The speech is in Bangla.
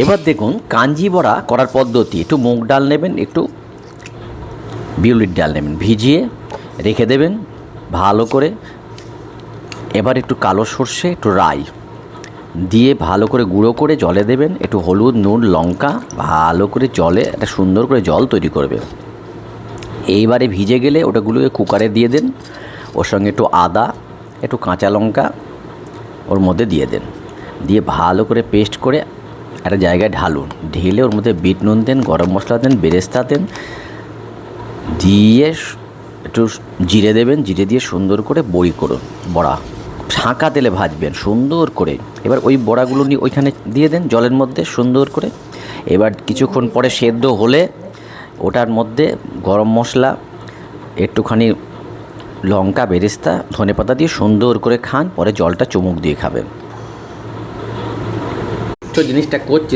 এবার দেখুন কাঞ্জি বড়া করার পদ্ধতি। একটু মুগ ডাল নেবেন, একটু বিউলির ডাল নেবেন, ভিজিয়ে রেখে দেবেন ভালো করে। এবার একটু কালো সর্ষে, একটু রাই দিয়ে ভালো করে গুঁড়ো করে জলে দেবেন, একটু হলুদ, নুন, লঙ্কা ভালো করে জলে একটা সুন্দর করে জল তৈরি করবে। এইবারে ভিজে গেলে ওটাগুলোকে কুকারে দিয়ে দেন, ওর সঙ্গে একটু আদা, একটু কাঁচা লঙ্কা ওর মধ্যে দিয়ে দেন, দিয়ে ভালো করে পেস্ট করে একটা জায়গায় ঢালুন। ঢেলে ওর মধ্যে বিট নুন দেন, গরম মশলা দেন, বেরেস্তা দেন, দিয়ে একটু জিরে দেবেন, জিরে দিয়ে সুন্দর করে বড়ি করুন। বড়া ছাঁকা তেলে ভাজবেন সুন্দর করে। এবার ওই বড়াগুলো নিয়ে ওইখানে দিয়ে দেন জলের মধ্যে সুন্দর করে। এবার কিছুক্ষণ পরে সেদ্ধ হলে ওটার মধ্যে গরম মশলা, একটুখানি লঙ্কা, বেরেস্তা, ধনেপাতা দিয়ে সুন্দর করে খান, পরে জলটা চুমুক দিয়ে খাবেন। তো জিনিসটা করছি